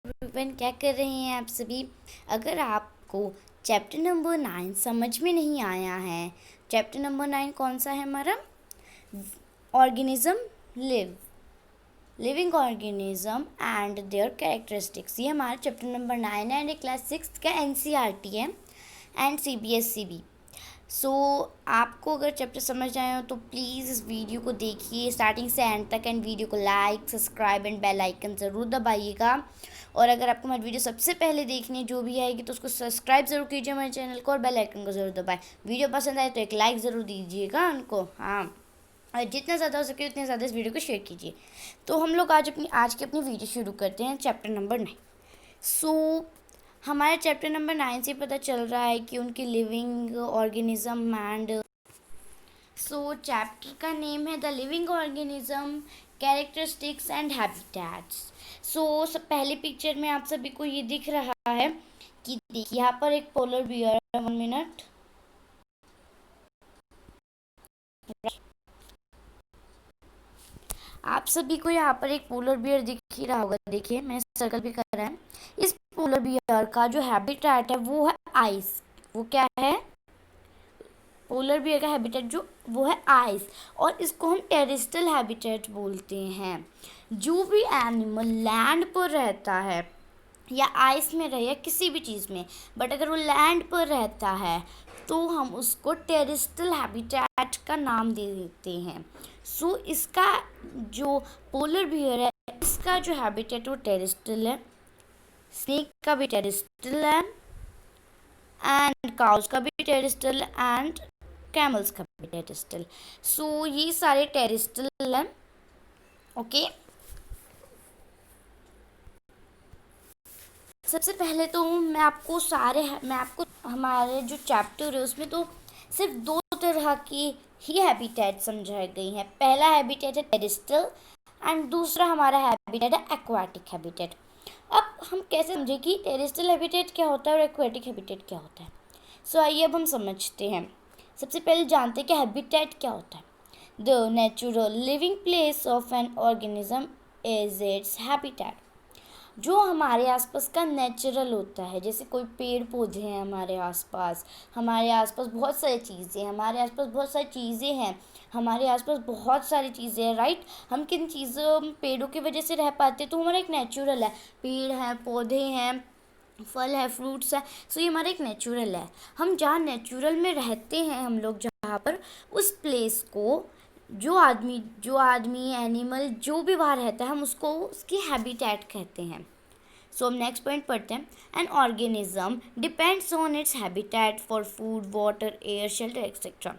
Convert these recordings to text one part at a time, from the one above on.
Everyone, क्या कर रहे हैं आप सभी। अगर आपको चैप्टर नंबर 9 समझ में नहीं आया है, चैप्टर नंबर 9 कौन सा है हमारा? Organism live living organism and there characteristics. ये हमारा चैप्टर नंबर 9 है एंड ये क्लास 6 का एनसीईआरटी है एंड सीबीएसई भी। सो आपको अगर चैप्टर समझ आए हो तो प्लीज़ इस वीडियो को देखिए स्टार्टिंग से एंड तक एंड वीडियो को like, subscribe and bell icon ज़रूर दबाइएगा। और अगर आपको हमारी वीडियो सबसे पहले देखनी है जो भी आएगी तो उसको सब्सक्राइब ज़रूर कीजिए हमारे चैनल को और बेल आइकन को ज़रूर दबाएं। वीडियो पसंद आए तो एक लाइक ज़रूर दीजिएगा उनको, हाँ, और जितना ज़्यादा हो सके उतने ज़्यादा इस वीडियो को शेयर कीजिए। तो हम लोग आज की अपनी वीडियो शुरू करते हैं चैप्टर नंबर 9। सो हमारे चैप्टर नंबर 9 से पता चल रहा है कि उनकी लिविंग ऑर्गेनिज्म एंड चैप्टर का नेम है the living organism characteristics and habitats. सब पहले पिक्चर में आप सभी को ये दिख रहा है कि देखिए यहाँ पर एक पोलर बियर, 1 मिनट, आप सभी को यहाँ पर एक पोलर बियर दिख ही रहा होगा। देखिए मैंने सर्कल भी कर रहा है। इस पोलर बियर का जो हैबिटेट है वो है आइस। वो क्या है? पोलर बियर का हैबिटेट जो वो है आइस, और इसको हम टेरेस्ट्रियल हैबिटेट बोलते हैं। जो भी एनिमल लैंड पर रहता है या आइस में रहे या किसी भी चीज़ में, बट अगर वो लैंड पर रहता है तो हम उसको टेरेस्ट्रियल हैबिटेट का नाम दे देते हैं। इसका जो पोलर बियर है इसका जो हैबिटेट वो टेरेस्ट्रियल है। स्नेक का भी टेरेस्ट्रियल है एंड काउस का भी टेरेस्ट्रियल एंड कैमल्स का भी टेरेस्ट्रियल। ये सारे टेरेस्ट्रियल हैं। ओके, सबसे पहले तो मैं आपको हमारे जो चैप्टर है उसमें तो सिर्फ 2 तरह की ही हैबिटेट समझाई गई हैं। पहला हैबिटेट है टेरेस्ट्रियल एंड दूसरा हमारा हैबिटेट है एक्वाटिक हैबिटेट। अब हम कैसे समझें कि टेरेस्ट्रियल हैबिटेट क्या होता है और एक्वाटिक हैबिटेट क्या होता है। आइए अब हम समझते हैं। सबसे पहले जानते हैं कि हैबिटेट क्या होता है। The natural living place of an organism is its habitat. जो हमारे आसपास का नेचुरल होता है, जैसे कोई पेड़ पौधे हैं हमारे आसपास बहुत सारी चीज़ें हैं, हमारे आसपास बहुत सारी चीज़ें हैं, राइट। हम किन चीज़ों पेड़ों की वजह से रह पाते हैं तो हमारा एक नेचुरल है। पेड़ हैं, पौधे हैं, फल है, फ्रूट्स है। ये हमारा एक नेचुरल है। हम जहाँ नेचुरल में रहते हैं, हम लोग जहाँ पर, उस प्लेस को जो आदमी एनिमल जो भी वहाँ रहता है हम उसको उसकी हैबिटेट कहते हैं। हम नेक्स्ट पॉइंट पढ़ते हैं। An organism depends on its habitat for food, water, air, shelter etcetera.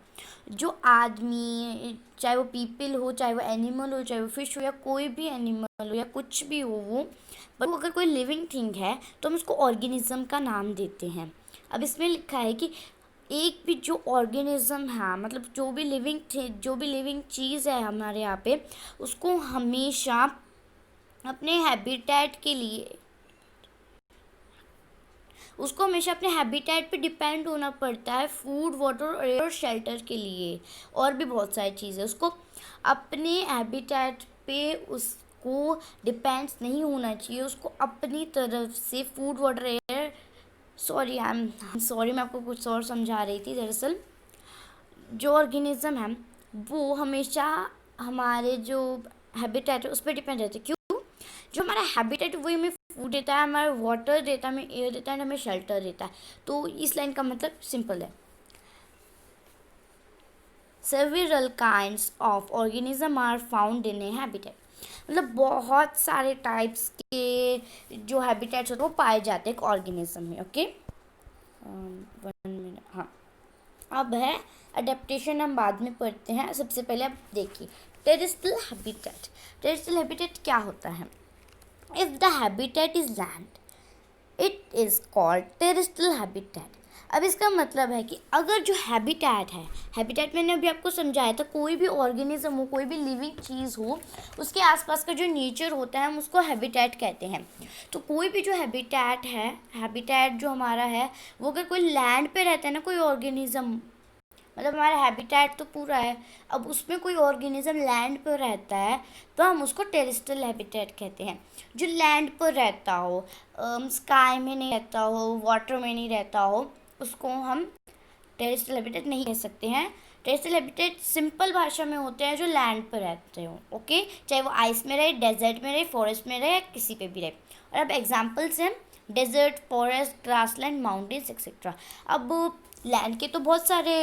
जो आदमी, चाहे वो पीपल हो, चाहे वो एनिमल हो, चाहे वो फिश हो या कोई भी एनिमल हो या कुछ भी हो, वो अगर कोई लिविंग थिंग है तो हम उसको ऑर्गेनिज्म का नाम देते हैं। अब इसमें लिखा है कि एक भी जो ऑर्गेनिज्म है, मतलब जो भी लिविंग चीज़ है हमारे यहाँ पे, उसको हमेशा अपने हैबिटेट के लिए अपने हैबिटेट पे डिपेंड होना पड़ता है, फूड, वाटर, एयर और शेल्टर के लिए, और भी बहुत सारी चीज़ें। उसको अपने हैबिटेट पे उसको डिपेंड्स नहीं होना चाहिए। उसको अपनी तरफ से फूड, वाटर, एयर, सॉरी मैं आपको कुछ और समझा रही थी। दरअसल जो ऑर्गेनिज्म है वो हमेशा हमारे जो हैबिटेट है उस पर डिपेंड रहते हैं। क्यों? जो हमारा हैबिटेट वही हमें फूड देता है, हमारा वाटर देता है, हमें एयर देता है, हमें शेल्टर देता है। तो इस लाइन का मतलब सिंपल है। Several kinds of organism are found in a habitat. मतलब बहुत सारे टाइप्स के जो हैबिटेट्स होते हैं वो पाए जाते हैं एक ऑर्गेनिज्म में। ओके, 1 मिनट, हाँ। अब है अडेप्टेशन, हम बाद में पढ़ते हैं। सबसे पहले आप देखिए टेरेस्ट्रियल हैबिटेट। टेरेस्ट्रियल हैबिटेट क्या होता है? If the habitat is land it is called terrestrial habitat. अब इसका मतलब है कि अगर जो हैबिटेट मैंने अभी आपको समझाया था, कोई भी ऑर्गेनिज्म हो, कोई भी लिविंग चीज़ हो, उसके आसपास का जो नेचर होता है हम उसको हैबिटेट कहते हैं। तो कोई भी जो हैबिटेट जो हमारा है वो अगर कोई लैंड पे रहता है ना, कोई ऑर्गेनिज्म, मतलब हमारा हैबिटेट तो पूरा है। अब उसमें कोई ऑर्गेनिज्म लैंड पर रहता है तो हम उसको टेरेस्ट्रियल हैबिटेट कहते हैं। जो लैंड पर रहता हो, स्काई में नहीं रहता हो, वाटर में नहीं रहता हो, उसको हम टेरेस्ट्रियल हैबिटेट नहीं कह सकते हैं। टेरेस्ट्रियल हैबिटेट सिंपल भाषा में होते हैं जो लैंड पर रहते हो, ओके, चाहे वो आइस में रहे, डेजर्ट में रहे, फॉरेस्ट में रहे या किसी पे भी रहे। और अब एग्जाम्पल्स हैं desert, forest, grassland, mountains etcetera. अब लैंड के तो बहुत सारे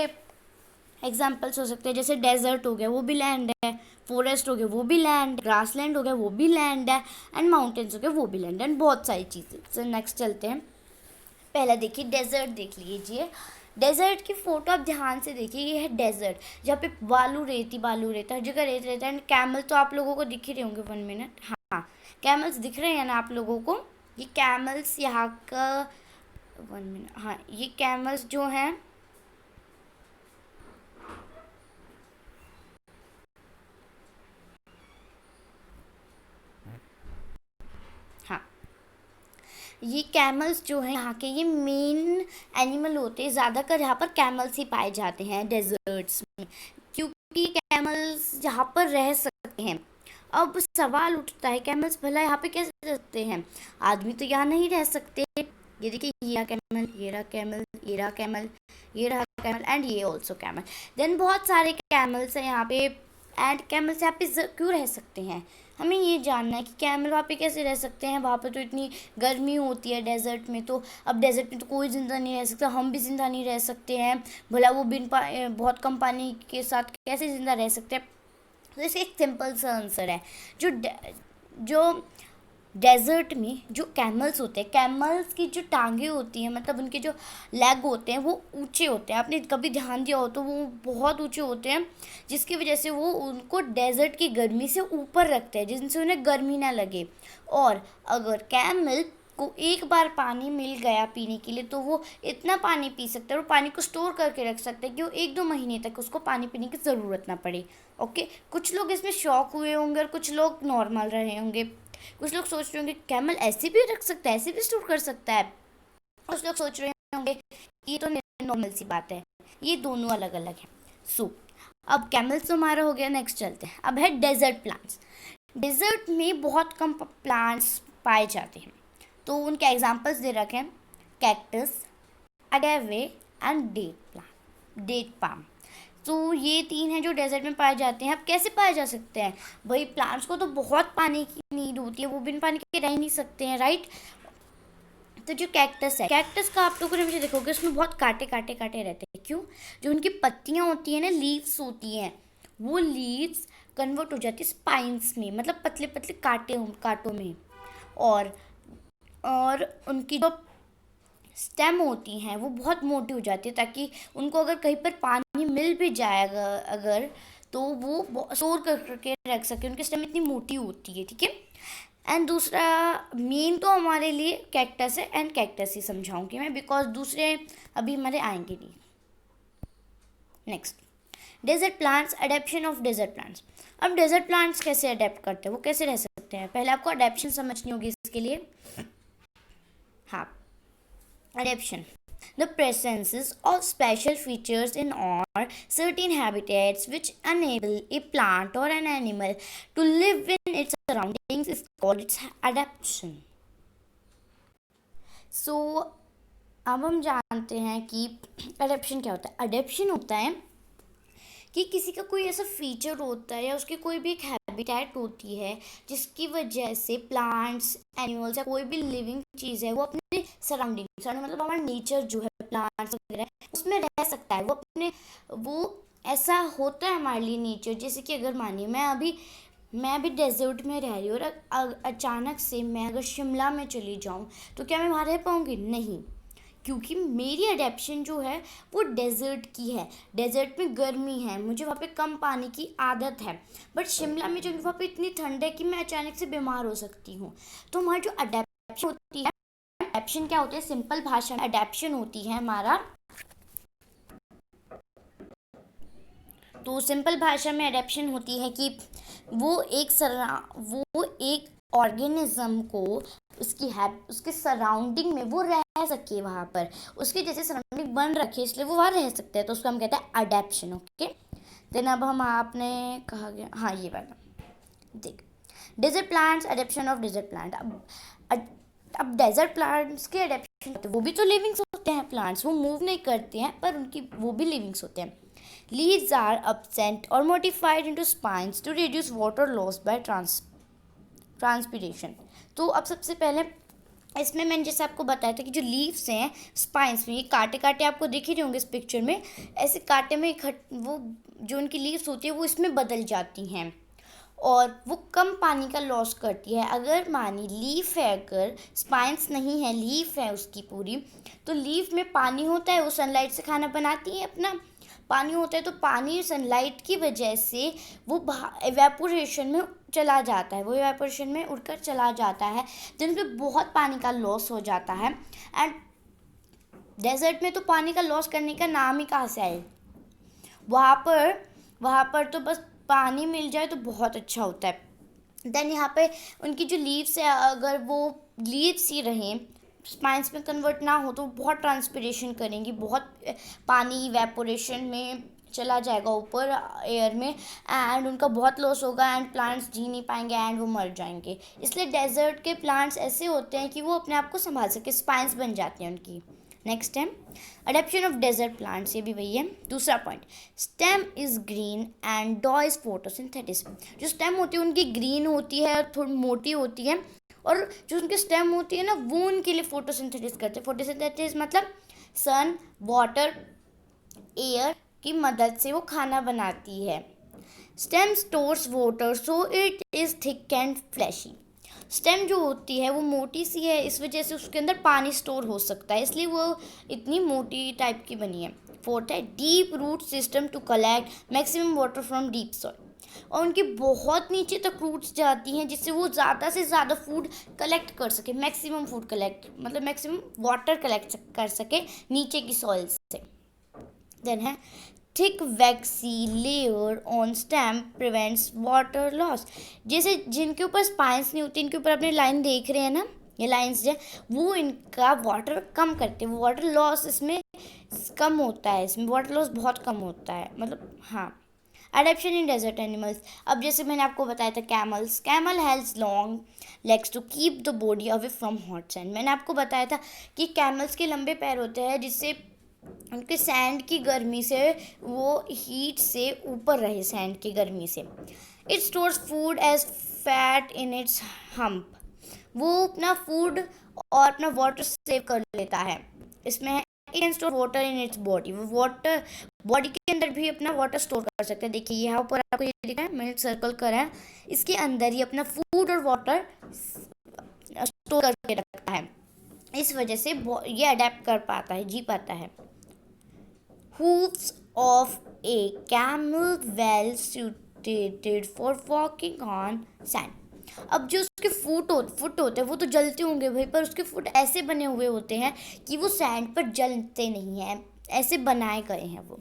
एग्जाम्पल्स हो सकते हैं, जैसे डेजर्ट हो गया वो भी लैंड है, फॉरेस्ट हो गया वो भी लैंड, ग्रासलैंड हो गया वो भी लैंड है, एंड माउंटेन्स हो गया वो भी लैंड है, एंड बहुत सारी चीज़ें। तो नेक्स्ट चलते हैं। पहला देखिए डेजर्ट देख लीजिए। डेजर्ट की फोटो आप ध्यान से देखिए, ये है डेजर्ट जहाँ पे बालू रेता, हर जगह रेत रहता है। एंड कैमल तो आप लोगों को दिख ही रहे होंगे, 1 मिनट, हाँ कैमल्स दिख रहे हैं ना आप लोगों को। ये कैमल्स यहाँ का 1 मिनट, हाँ ये कैमल्स जो हैं, हाँ ये कैमल्स जो हैं यहाँ के, ये मेन एनिमल होते हैं। ज़्यादातर यहाँ पर कैमल्स ही पाए जाते हैं डेजर्ट्स में, क्योंकि कैमल्स यहाँ पर रह सकते हैं। अब सवाल उठता है कैमल्स भला यहाँ पे कैसे रहते हैं, आदमी तो यहाँ नहीं रह सकते। ये देखिए, ये रहा कैमल, ये रहा कैमल, ये रहा कैमल, ये रहा कैमल, एंड ये ऑल्सो कैमल। देन बहुत सारे कैमल्स हैं यहाँ पे, एंड कैमल्स यहाँ पे क्यों रह सकते हैं, हमें ये जानना है कि कैमल वहाँ पे कैसे रह सकते हैं। वहाँ पे तो इतनी गर्मी होती है डेजर्ट में, तो अब डेजर्ट में तो कोई ज़िंदा नहीं रह सकता, हम भी ज़िंदा नहीं रह सकते हैं। भला वो बहुत कम पानी के साथ कैसे ज़िंदा रह सकते हैं। तो इसका एक सिंपल सा आंसर है, जो डेजर्ट में जो कैमल्स होते हैं, कैमल्स की जो टांगे होती हैं, मतलब उनके जो लेग होते हैं वो ऊंचे होते हैं। आपने कभी ध्यान दिया हो तो वो बहुत ऊंचे होते हैं, जिसकी वजह से वो उनको डेजर्ट की गर्मी से ऊपर रखते हैं, जिनसे उन्हें गर्मी ना लगे। और अगर कैमल को एक बार पानी मिल गया पीने के लिए तो वो इतना पानी पी सकते हैं और पानी को स्टोर करके रख सकते हैं कि वो 1-2 महीने तक उसको पानी पीने की ज़रूरत ना पड़े। ओके, कुछ लोग इसमें शॉक हुए होंगे और कुछ लोग नॉर्मल रहे होंगे। कुछ लोग सोच रहे होंगे कैमल ऐसे भी रख सकता है, ऐसे भी स्टोर कर सकता है। कुछ लोग सोच रहे होंगे ये तो नॉर्मल सी बात है। ये दोनों अलग अलग हैं। सो अब कैमल्स तो हमारा हो गया, नेक्स्ट चलते हैं। अब है डेजर्ट प्लांट्स। डेजर्ट में बहुत कम प्लांट्स पाए जाते हैं, तो उनके एग्जांपल्स दे रखे हैं, कैक्टस, अगेवे एंड डेट पाम। तो ये 3 हैं जो डेजर्ट में पाए जाते हैं। अब कैसे पाए जा सकते हैं भाई, प्लांट्स को तो बहुत पानी की नीड होती है, वो बिन पानी के रह ही नहीं सकते हैं, राइट। तो जो कैक्टस है, कैक्टस का आप लोगों ने मुझे देखोगे उसमें बहुत कांटे कांटे कांटे रहते हैं। क्यों? जो उनकी पत्तियां होती हैं ना, लीव्स होती हैं, वो लीव्स कन्वर्ट हो जाती है स्पाइंस में, मतलब पतले पतले कांटों में। और और उनकी जो स्टेम होती हैं वो बहुत मोटी हो जाती है, ताकि उनको अगर कहीं पर पानी मिल भी जाएगा अगर, तो वो स्टोर करके रख सके, उनकी स्टेम इतनी मोटी होती है, ठीक है। एंड दूसरा मेन तो हमारे लिए कैक्टस है, एंड कैक्टस ही समझाऊंगी मैं, बिकॉज दूसरे अभी हमारे आएंगे नहीं। Next, desert plants, adaptation of desert plants. अब डेजर्ट प्लांट्स कैसे अडेप्ट करते हैं, वो कैसे रह सकते हैं, पहले आपको अडेप्शन समझनी होगी इसके लिए। हाँ, adaptation, the presence of special features in or certain habitats which enable a plant or an animal to live in its surroundings is called its adaptation. So अब हम जानते हैं कि अडेप्शन क्या होता है। अडेप्शन होता है कि किसी का कोई ऐसा फीचर होता है या उसकी कोई भी एक हैबिटेट होती है जिसकी वजह से प्लांट्स, एनिमल्स या कोई भी लिविंग चीज़ है वो अपने सराउंडिंग मतलब हमारा नेचर जो है प्लांट्स वगैरह उसमें रह सकता है। वो ऐसा होता है हमारे लिए नेचर। जैसे कि अगर मानिए मैं अभी डेजर्ट में रह रही हूँ और अचानक से मैं अगर शिमला में चली जाऊँ तो क्या मैं वहाँ रह पाऊँगी? नहीं, क्योंकि मेरी अडेप्शन जो है वो डेजर्ट की है। डेजर्ट में गर्मी है, मुझे वहाँ पे कम पानी की आदत है, बट शिमला में जो वहाँ पे इतनी ठंड है कि मैं अचानक से बीमार हो सकती हूँ। तो हमारी जो अडेप्शन होती है, अडेप्शन क्या होती है, सिंपल भाषा में अडेप्शन होती है हमारा, तो सिंपल भाषा में अडेप्शन होती है कि वो एक ऑर्गेनिज्म को उसके सराउंडिंग में वो रह सके, वहाँ पर उसके जैसे सराउंडिंग बन रखे, इसलिए वो वहाँ रह सकते हैं, तो उसको हम कहते हैं अडेप्शन। ओके, देन अब हम आपने कहा गया, हाँ ये वाला देख, desert plants, adaptation of desert plant. अब डेजर्ट प्लांट्स के अडेप्शन, वो भी तो लिविंग्स होते हैं प्लांट्स, वो मूव नहीं करते हैं पर उनकी वो भी लिविंग्स होते हैं। Leaves are absent or modified into spines to reduce water loss by transpiration. तो अब सबसे पहले इसमें मैंने जैसे आपको बताया था कि जो लीव्स हैं स्पाइंस में, ये कांटे कांटे आपको दिख ही रहे होंगे इस पिक्चर में, ऐसे कांटे में वो जो उनकी लीव्स होती है वो इसमें बदल जाती हैं और वो कम पानी का लॉस करती है। अगर मानी लीफ है, अगर स्पाइंस नहीं है, लीफ है उसकी पूरी, तो लीफ में पानी होता है, वो सनलाइट से खाना बनाती है, अपना पानी होता है, तो पानी सनलाइट की वजह से वो एवेपोरेशन में चला जाता है, वो एवेपोरेशन में उड़कर चला जाता है, जिनमें बहुत पानी का लॉस हो जाता है। एंड डेजर्ट में तो पानी का लॉस करने का नाम ही कहाँ से आए, वहाँ पर तो बस पानी मिल जाए तो बहुत अच्छा होता है। देन यहाँ पे उनकी जो लीव्स है, अगर वो लीव्स ही रहें, स्पाइंस में कन्वर्ट ना हो, तो बहुत ट्रांसपिरेशन करेंगी, बहुत पानी इवेपोरेशन में चला जाएगा ऊपर एयर में, एंड उनका बहुत लॉस होगा, एंड प्लांट्स जी नहीं पाएंगे एंड वो मर जाएंगे। इसलिए डेजर्ट के प्लांट्स ऐसे होते हैं कि वो अपने आप को संभाल सके, स्पाइंस बन जाती हैं उनकी। नेक्स्ट है अडेप्शन ऑफ डेजर्ट प्लांट्स, ये भी वही है। दूसरा point, stem is green and डॉ इज फोटोसिंथेसिस। जो स्टेम होती है उनकी ग्रीन होती है, थोड़ी मोटी होती है, और जो उनकी स्टेम होती है ना, वो उनके लिए फोटोसिंथेसिस करते हैं। फोटोसिंथेसिस मतलब सन, वाटर, एयर की मदद से वो खाना बनाती है। Stem stores water so it is thick and fleshy. Stem जो होती है वो मोटी सी है, इस वजह से उसके अंदर पानी स्टोर हो सकता है, इसलिए वो इतनी मोटी टाइप की बनी है। फोर्थ है deep root system to collect maximum water from deep soil. और उनकी बहुत नीचे तक रूट्स जाती हैं, जिससे वो ज़्यादा से ज़्यादा फूड कलेक्ट कर सके, मैक्सिमम फूड कलेक्ट मतलब मैक्सिमम वाटर कलेक्ट कर सके नीचे की सॉइल से। देन है thick waxy layer on stem prevents water loss. जैसे जिनके ऊपर स्पाइंस नहीं होती, इनके ऊपर अपने लाइन देख रहे हैं ना, ये लाइंस जो वो इनका वाटर कम करते हैं, वाटर लॉस इसमें कम होता है, इसमें वाटर लॉस बहुत कम होता है, मतलब हाँ। अडेप्शन इन डेजर्ट एनिमल्स, अब जैसे मैंने आपको बताया था camel has long legs to keep the body away from hot sand. मैंने आपको बताया था कि कैमल्स के लंबे पैर होते हैं, जिससे उनके सैंड की गर्मी से वो हीट से ऊपर रहे, सैंड की गर्मी से। It stores food as fat in its hump. वो अपना फूड और अपना वाटर सेव कर लेता है। इसमें it can store water in its body, वो वाटर बॉडी के अंदर भी अपना वाटर स्टोर कर सकते हैं। देखिए यहाँ ऊपर आपको ये दिखा है, मैंने सर्कल करा है, इसके अंदर ही अपना फूड और वाटर स्टोर करके रखता है, इस वजह से ये अडेप्ट कर पाता है, जी पाता है। Hooves of a camel well suited for walking on sand. अब जो उसके फुट होते हैं वो तो जलते होंगे भाई, पर उसके फुट ऐसे बने हुए होते हैं कि वो सैंड पर जलते नहीं हैं, ऐसे बनाए गए हैं वो।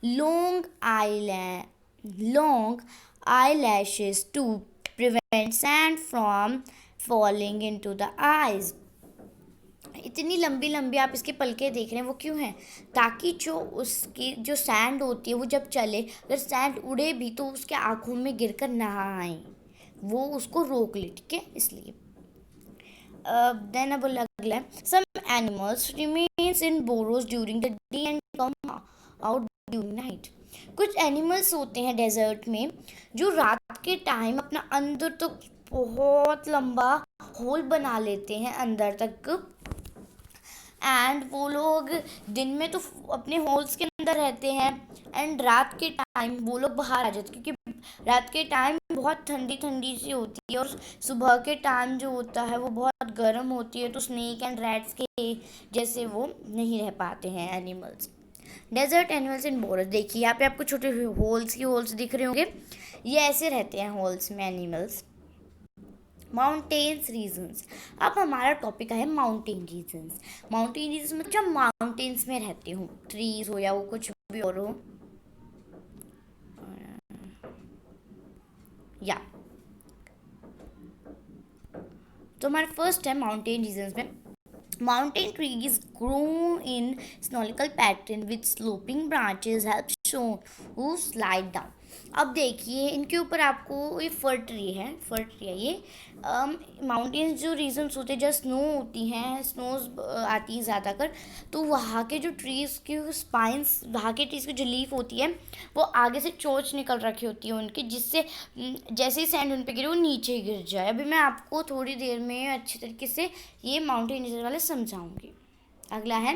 Long eye lashes to prevent sand from falling into the eyes. इतनी लंबी लंबी आप इसके पलके देख रहे हैं, वो क्यों हैं, ताकि जो उसकी जो सैंड होती है वो जब चले, अगर सैंड उड़े भी तो उसके आँखों में गिरकर ना आए, वो उसको रोक ले, ठीक है, इसलिए। देन अब अगला है some animals remains in burrows during the day and come out during night. कुछ एनिमल्स होते हैं डेजर्ट में जो रात के टाइम अपना अंदर तक बहुत लंबा होल बना लेते हैं अंदर तक, एंड वो लोग दिन में तो अपने होल्स के अंदर रहते हैं, एंड रात के टाइम वो लोग बाहर आ जाते हैं, क्योंकि रात के टाइम बहुत ठंडी ठंडी सी होती है और सुबह के टाइम जो होता है वो बहुत गर्म होती है, तो स्नेक एंड रैट्स के जैसे वो नहीं रह पाते हैं animals. Desert animals in burrows, देखिए यहाँ पे आपको छोटे होल्स दिख रहे होंगे, ये ऐसे रहते हैं होल्स में एनिमल्स। माउंटेन्स रीजन्स, अब हमारा टॉपिक है माउंटेन रीजन्स। माउंटेन रीजन्स मतलब जब माउंटेन्स में रहते हो, ट्रीज हो या वो कुछ भी और हो, या तो हमारा फर्स्ट है माउंटेन रीजन्स में, mountain trees grow in spherical pattern with sloping branches help show who slide down। अब देखिए इनके ऊपर आपको ये फर ट्री है ये माउंटेन्स जो रीजन्स होते हैं जहाँ स्नो होती हैं, स्नोज आती हैं ज़्यादा कर, तो वहाँ के जो ट्रीज़ के स्पाइंस, वहाँ के ट्रीज़ की जो लीफ होती है वो आगे से चोंच निकल रखी होती है उनकी, जिससे जैसे ही सैंड उन पर गिरे वो नीचे ही गिर जाए। अभी मैं आपको थोड़ी देर में अच्छे तरीके से ये माउंटेन रीजन वाले समझाऊंगी। अगला है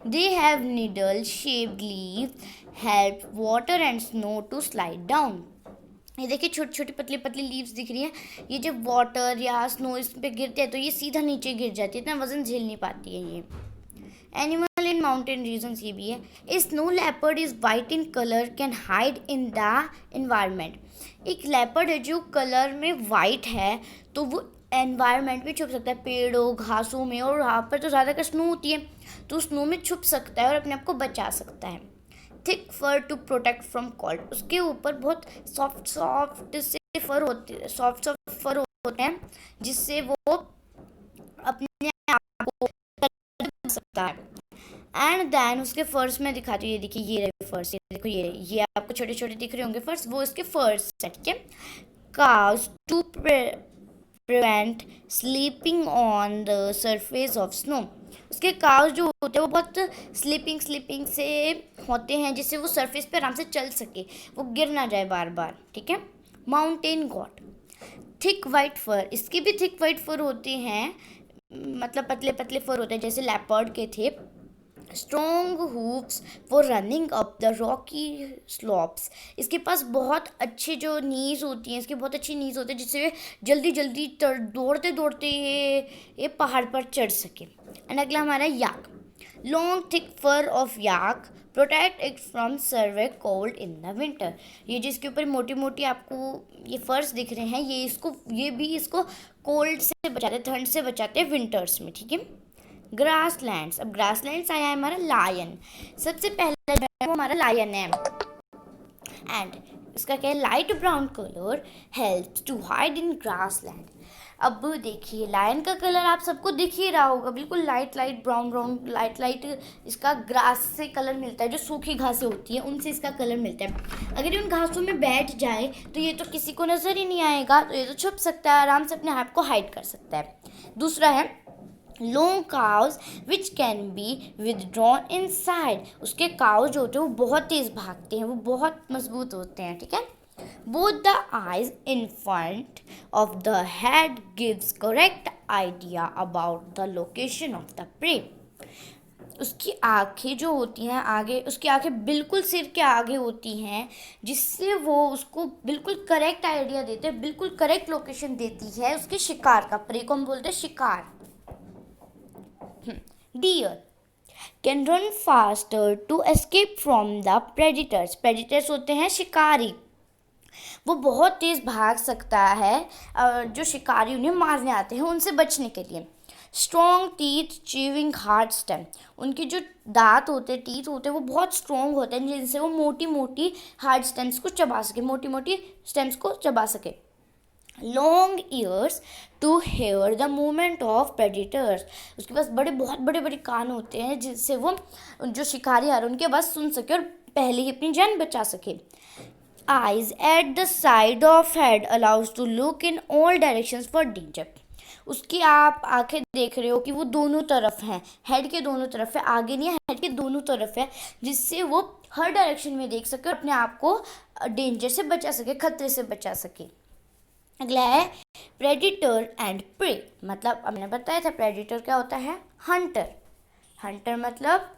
they have needle shaped leave help water and snow to slide down. ये देखिए छोटी छोटी पतली पतली लीव्स दिख रही हैं, ये जब वाटर या स्नो इस पे गिरते हैं तो ये सीधा नीचे गिर जाती है, इतना वजन झेल नहीं पाती है ये। एनिमल इन माउंटेन रीजन्स ये भी है, a snow leopard is white in colour can hide in the environment. एक लेपर्ड है जो कलर में वाइट है तो वो एनवायरनमेंट में छुप सकता है, पेड़ों घासों में, और वहाँ पर तो ज़्यादातर स्नो होती है तो स्नो में छुप सकता है और अपने आप को बचा सकता है। Thick fur to protect from cold, उसके ऊपर बहुत सॉफ्ट से फर होते, सॉफ्ट फर होते हैं जिससे वो अपने आप को बचा सकता है। एंड देन उसके फर्स में दिखाती हूँ, ये देखिए ये रहे फर्स, ये देखो ये आपको छोटे छोटे दिख रहे होंगे फर्स, वो इसके फर्स है, ठीक है। Claws to prevent slipping on the surface of snow, उसके काउज जो होते हैं वो बहुत स्लीपिंग से होते हैं जिससे वो सरफेस पे आराम से चल सके, वो गिर ना जाए बार बार, ठीक है। Mountain goat thick white fur, इसके भी थिक वाइट फर होते हैं, मतलब पतले पतले फर होते हैं जैसे लेपर्ड के थे। Strong hooves for running up the Rocky slopes, इसके पास बहुत अच्छे जो नीज होती हैं, इसके बहुत अच्छी नीज होते हैं जिससे जल्दी जल्दी दौड़ते दौड़ते ये पहाड़ पर चढ़ सके। एंड अगला हमारा yak, long thick fur of yak protect it from survive cold in the winter. ये जिसके ऊपर मोटी मोटी आपको ये फर्स दिख रहे हैं, ये भी इसको कोल्ड से बचाते हैं, ठंड से बचाते हैं विंटर्स में, ठीक है। ग्रासलैंड्स, अब ग्रासलैंड्स आया है हमारा लायन, सबसे पहला जो है वो हमारा लायन है। एंड इसका क्या है, light brown colour helps to hide in grassland. अब देखिए लायन का कलर आप सबको दिख ही रहा होगा, बिल्कुल लाइट ब्राउन लाइट इसका ग्रास से कलर मिलता है, जो सूखी घासें होती हैं उनसे इसका कलर मिलता है। अगर ये उन घासों में बैठ जाए तो ये तो किसी को नज़र ही नहीं आएगा, तो ये तो छुप सकता है, आराम से अपने आप को हाइड कर सकता है। दूसरा है long claws which can be withdrawn inside, उसके काउज जो होते हैं वो बहुत तेज़ भागते हैं, वो बहुत मजबूत होते हैं, ठीक है। Both the eyes in front of the head gives correct idea about the location of the prey, उसकी आँखें जो होती हैं आगे, उसकी आँखें बिल्कुल सिर के आगे होती हैं जिससे वो उसको बिल्कुल करेक्ट आइडिया देते हैं, बिल्कुल करेक्ट लोकेशन देती है उसके शिकार का। प्रे को हम बोलते हैं शिकार। Deer can run faster to escape from the predators, predators होते हैं शिकारी, वो बहुत तेज़ भाग सकता है जो शिकारी उन्हें मारने आते हैं उनसे बचने के लिए। Strong teeth chewing hard stem, उनके जो दांत होते हैं, टीथ होते हैं, वो बहुत स्ट्रॉन्ग होते हैं जिनसे वो मोटी मोटी हार्ड स्टेम्स को चबा सके, मोटी मोटी स्टेम्स को चबा सके। Long ears to hear the movement of predators, उसके पास बहुत बड़े बड़े कान होते हैं जिससे वो जो शिकारी आ रहे हैं उनकी आवाज़ सुन सके और पहले ही अपनी जान बचा सके। Eyes at the side of head allows to look in all directions for danger, उसकी आप आंखें देख रहे हो कि वो दोनों तरफ हैं, हेड के दोनों तरफ है, आगे नहीं है, हेड के दोनों तरफ है, जिससे वो हर डायरेक्शन में देख सके और अपने आप को डेंजर से बचा सके, खतरे से बचा सके। अगला है प्रेडिटर एंड प्रे, मतलब हमने बताया था प्रेडिटर क्या होता है, हंटर, हंटर मतलब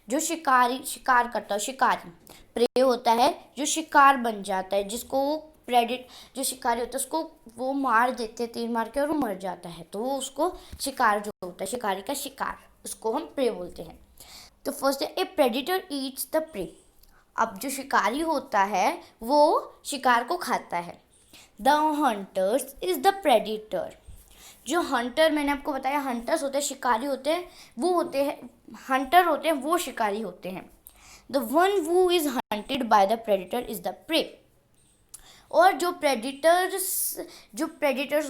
जो शिकार करता है, शिकारी। प्रे होता है जो शिकार बन जाता है, जिसको जो शिकारी होता है उसको वो मार देते हैं तीर मार के और वो मर जाता है, तो वो उसको शिकार जो होता है, शिकारी का शिकार, उसको हम प्रे बोलते हैं। तो फर्स्ट है ए प्रेडिटर ईट्स द प्रे, अब जो शिकारी होता है वो शिकार को खाता है। The hunters is the predator, जो हंटर मैंने आपको बताया हंटर्स होते हैं शिकारी होते हैं, वो होते हैं हंटर होते हैं, वो शिकारी होते हैं। The one who is hunted by the predator is the prey, और जो प्रेडिटर्स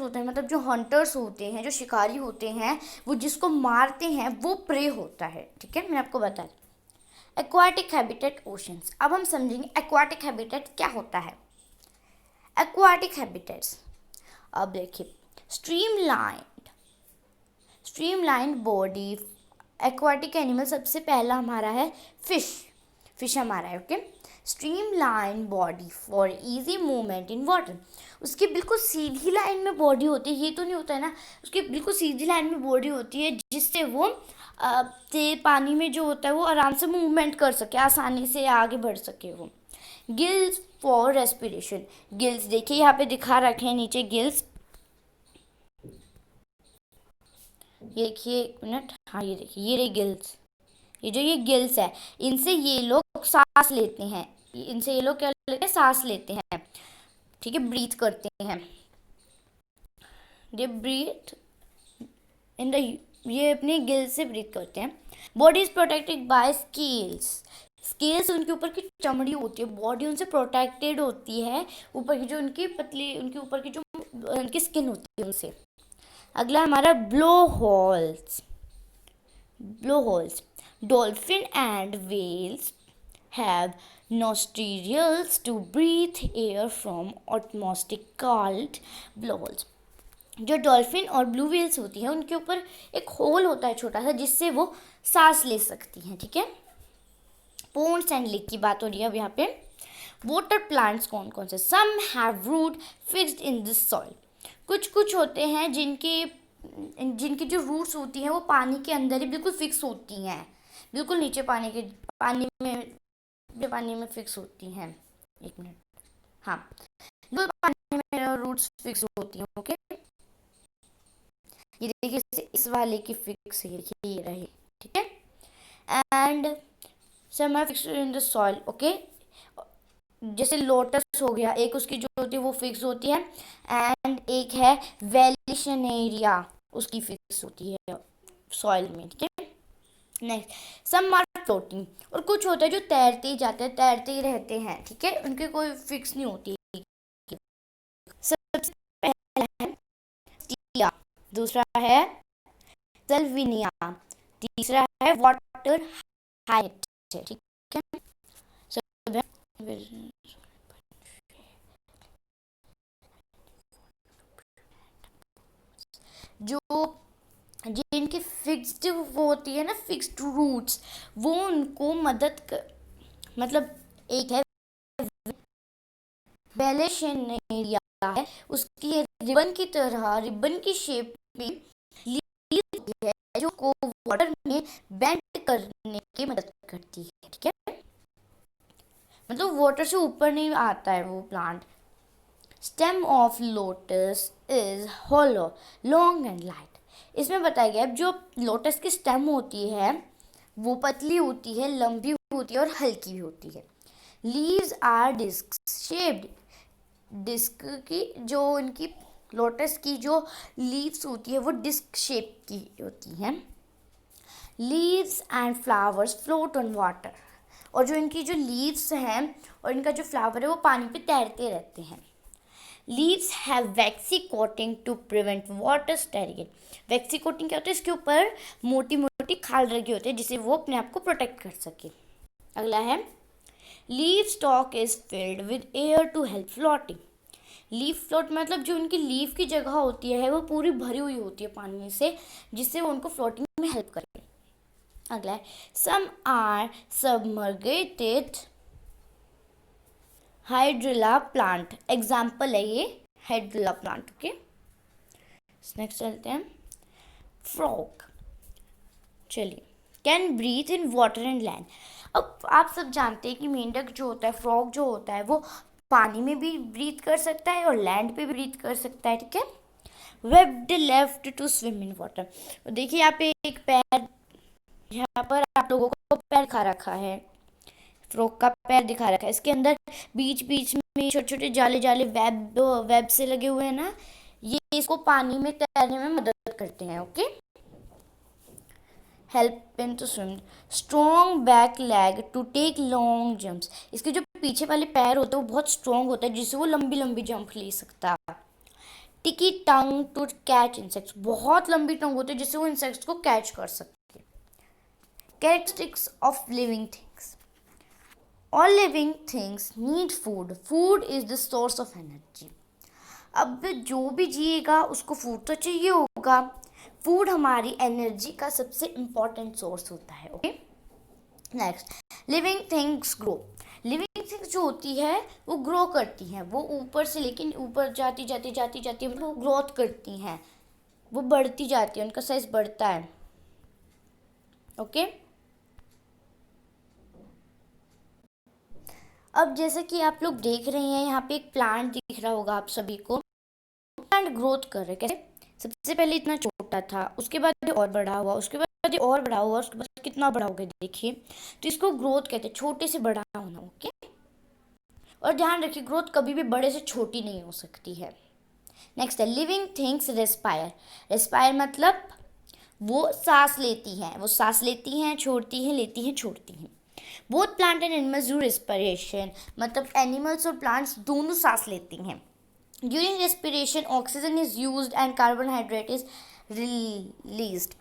होते हैं, मतलब जो हंटर्स होते हैं, जो शिकारी होते हैं, वो जिसको मारते हैं वो प्रे होता है। ठीक है, मैं आपको बता दूं। Aquatic habitat oceans. अब हम समझेंगे एक्वाटिक हैबिटेट क्या होता है। एक्वाटिक हैबिटेट्स, अब देखिए, स्ट्रीमलाइन बॉडी। एक्वाटिक एनिमल सबसे पहला हमारा है फिश हमारा है। Okay, streamline body for easy movement in water. उसकी बिल्कुल सीधी लाइन में बॉडी होती है, ये तो नहीं होता है ना, उसकी बिल्कुल सीधी लाइन में बॉडी होती है जिससे वो पानी में जो होता है वो आराम से मूवमेंट कर सके, आसानी से आगे बढ़ सके वो। Gills for respiration. गिल्स देखिए यहाँ पे दिखा रखे हैं नीचे गिल्स, देखिए एक मिनट, हाँ ये देखिए, ये रही गिल्स। ये गिल्स है, इनसे ये लोग सांस लेते हैं, इनसे ये लोग क्या लेते हैं, सांस लेते हैं। ठीक है, ब्रीथ करते हैं, दे ब्रीथ इन द, ये अपने गिल्स से ब्रीथ करते हैं। Body is protected by scales उनके ऊपर की चमड़ी होती है, बॉडी उनसे प्रोटेक्टेड होती है, ऊपर की जो उनकी पतली, उनके ऊपर की जो उनकी स्किन होती है उनसे। अगला हमारा blow holes. Dolphin and whales have nostrils to breathe air from atmosphere called blowholes। जो डॉल्फिन और ब्लू व्हेल्स होती है उनके ऊपर एक होल होता है छोटा सा, जिससे वो सांस ले सकती हैं। ठीक है, पोन्ड्स एंड लेक की बात हो रही है अब यहाँ पे। वाटर प्लांट्स कौन कौन से, some have root fixed in the soil. कुछ होते हैं जिनकी जो रूट्स होती हैं वो पानी के अंदर ही बिल्कुल फिक्स होती हैं, बिल्कुल नीचे पानी में फिक्स होती हैं। एक मिनट, हाँ, बिल्कुल पानी में रूट्स फिक्स होती हैं। ओके, ये देखिए इस वाले की फिक्स है, ये रही। ठीक है, and some are fixed in the soil. Okay, जैसे लोटस हो गया, एक उसकी जो होती है वो फिक्स होती है, एंड एक है वेलिशनेरिया, उसकी फिक्स होती है सॉइल में। ठीक है, नेक्स्ट सम आर फ्लोटिंग, और कुछ होता है जो तैरते ही जाते हैं, तैरते ही रहते हैं। ठीक है, उनकी कोई फिक्स नहीं होती। सबसे पहला है स्टीलिया, दूसरा है सेल्विनिया, तीसरा है वाटर हाइट। ठीक है, सब जो जिनकी फिक्स्ड वो होती है ना, फिक्स्ड रूट्स, वो उनको मतलब एक है वेलेशनेरिया है, उसकी रिबन की तरह, रिबन की शेप में लीफ है जो को वाटर में बेंड करने की मदद करती है। ठीक है, मतलब वाटर से ऊपर नहीं आता है वो plant. Stem of lotus is hollow, long and light. इसमें बताया गया जो लोटस की स्टेम होती है वो पतली होती है, लंबी होती है और हल्की भी होती है। Leaves are disc shaped, disc की जो उनकी लोटस की जो लीव्स होती है वो डिस्क शेप की होती हैं। Leaves and flowers float on water, और जो इनकी जो लीव्स हैं और इनका जो फ्लावर है वो पानी पे तैरते रहते हैं। Leaves have waxy coating to prevent water steering. Waxy coating क्या होता है, इसके ऊपर मोटी मोटी खाल लगी होती है जिससे वो अपने आप को प्रोटेक्ट कर सके। अगला है leaf stalk is filled with air to help floating. Leaf float मतलब जो उनकी लीफ की जगह होती है वो पूरी भरी हुई होती है पानी से, जिससे वो उनको फ्लोटिंग में हेल्प करे। अगला है some are submerged hydrilla plant, example है ये हाइड्रिला प्लांट। ओके, नेक्स्ट चलते हैं फ्रॉग। चलिए, can breathe in water and land. अब आप सब जानते हैं कि मेंढक जो होता है, फ्रॉग जो होता है, वो पानी में भी ब्रीथ कर सकता है और लैंड पे भी ब्रीथ कर सकता है। ठीक है, webbed left to swim in water. देखिए यहाँ पे एक पैर, यहाँ पर आप लोगों को पैर दिखा रखा है, फ्रॉग का पैर दिखा रखा है, इसके अंदर बीच बीच में छोटे छोटे जाले जाले वेब से लगे हुए हैं ना, ये इसको पानी में तैरने में मदद करते हैं। Okay, help in to swim. Strong back leg to take long jumps. इसके जो पीछे वाले पैर होते हैं वो बहुत स्ट्रॉन्ग होता है, जिससे वो लंबी लंबी जंप ले सकता है। टिकी टंग टू कैच इंसेक्ट्स, बहुत लंबी टंग होती है जिससे वो इंसेक्ट्स को कैच कर सकते हैं। Characteristics of living things, all living things need food, food is the source of energy. अब जो भी जिएगा उसको फूड तो चाहिए होगा, फूड हमारी एनर्जी का सबसे इम्पॉर्टेंट सोर्स होता है। Okay, next, living things grow, living things जो होती है वो ग्रो करती हैं, वो ऊपर से लेकिन ऊपर जाती जाती जाती जाती मतलब वो ग्रोथ करती हैं, वो बढ़ती जाती है, उनका साइज बढ़ता है। ओके, अब जैसे कि आप लोग देख रहे हैं यहाँ पे एक प्लांट दिख रहा होगा आप सभी को, प्लांट ग्रोथ कर रहे हैं कैसे, सबसे पहले इतना छोटा था, उसके बाद और बड़ा हुआ, उसके बाद और बड़ा हुआ, उसके बाद कितना बड़ा हो गया देखिए, तो इसको ग्रोथ कहते हैं, छोटे से बड़ा होना। ओके, और ध्यान रखिए ग्रोथ कभी भी बड़े से छोटी नहीं हो सकती है। नेक्स्ट है लिविंग थिंग्स रेस्पायर, रेस्पायर मतलब वो सांस लेती हैं, वो सांस लेती हैं, छोड़ती हैं, लेती हैं, छोड़ती हैं। Both plant and animals do respiration, मतलब एनिमल्स और प्लांट्स दोनों सांस लेती हैं। During respiration oxygen is used and carbohydrate is released,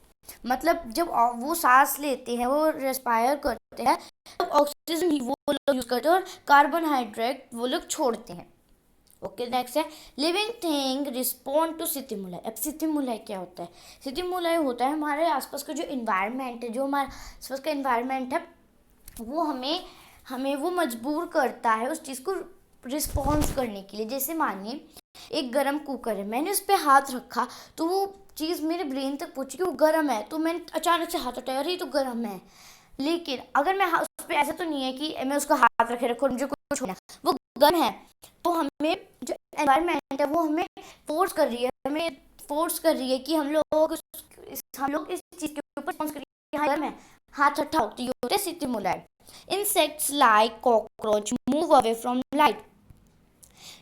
मतलब जब वो सांस लेते हैं, वो रेस्पायर करते हैं, तब ऑक्सीजन ही वो लोग यूज करते हैं और कार्बोहाइड्रेट वो लोग छोड़ते हैं। ओके, नेक्स्ट है living thing respond to stimuli. अब स्टिमुलाई क्या होता है, स्टिमुलाई होता है हमारे आसपास का जो इन्वायरमेंट है, जो हमारे आसपास का इन्वायरमेंट है वो हमें वो मजबूर करता है उस चीज़ को रिस्पॉन्स करने के लिए। जैसे मानिए एक गरम कुकर है, मैंने उस पर हाथ रखा तो वो चीज़ मेरे ब्रेन तक पहुंची कि वो गर्म है, तो मैंने अचानक से हाथ हटाया, अरे तो गर्म है। लेकिन अगर मैं उस पर, ऐसा तो नहीं है कि मैं उसका हाथ रखे रखूँ मुझे कुछ होना, वो गर्म है, तो हमें जो एनवायरनमेंट है वो हमें फोर्स कर रही है, हमें फोर्स कर रही है कि हम लोग इस चीज़ के ऊपर रिस्पॉन्स करिए, हाँ गर्म है, हाथ हटाओ, तो ये होते हैं stimuli. Insects like cockroach move away from light,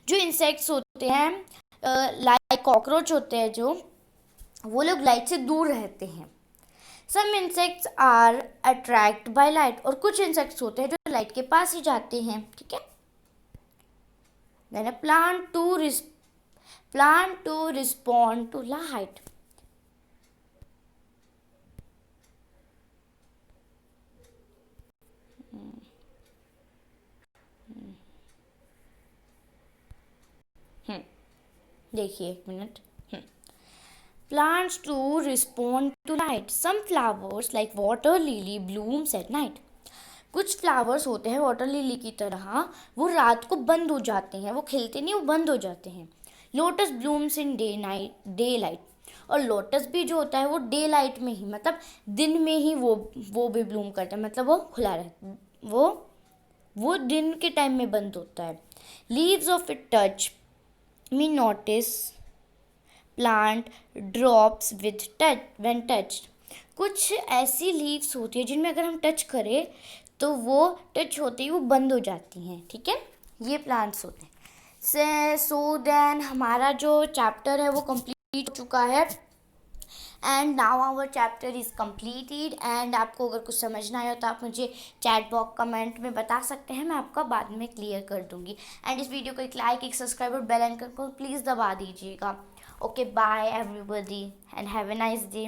जो इंसेक्ट्स होते हैं लाइक कॉकरोच होते हैं जो, वो लोग लाइट से दूर रहते हैं। Some insects are attract by light, और कुछ इंसेक्ट्स होते हैं जो लाइट के पास ही जाते हैं। ठीक है, then plant to respond to light, देखिए एक minute, plants to respond to light. Some flowers like water lily blooms at night. कुछ फ्लावर्स होते हैं वाटर लिली की तरह, वो रात को बंद हो जाते हैं, वो खिलते नहीं, वो बंद हो जाते हैं। Lotus blooms in day light, और लोटस भी जो होता है वो डे लाइट में ही, मतलब दिन में ही वो भी ब्लूम करता है, मतलब वो खुला रहता, वो दिन के टाइम में बंद होता है। Leaves of it touch me notice plant drops with touch when touched, कुछ ऐसी लीव्स होती है जिनमें अगर हम टच करें तो वो टच होते ही वो बंद हो जाती हैं। ठीक है, ये प्लांट्स होते हैं। सो देन हमारा जो चैप्टर है वो कंप्लीट हो चुका है, and now our chapter is completed. And आपको अगर कुछ समझना आया तो आप मुझे चैट बॉक्स कमेंट में बता सकते हैं, मैं आपका बाद में क्लियर कर दूंगी। एंड इस वीडियो को एक लाइक, एक सब्सक्राइब और बेल आइकन को प्लीज़ दबा दीजिएगा। Okay, bye everybody and have a nice day.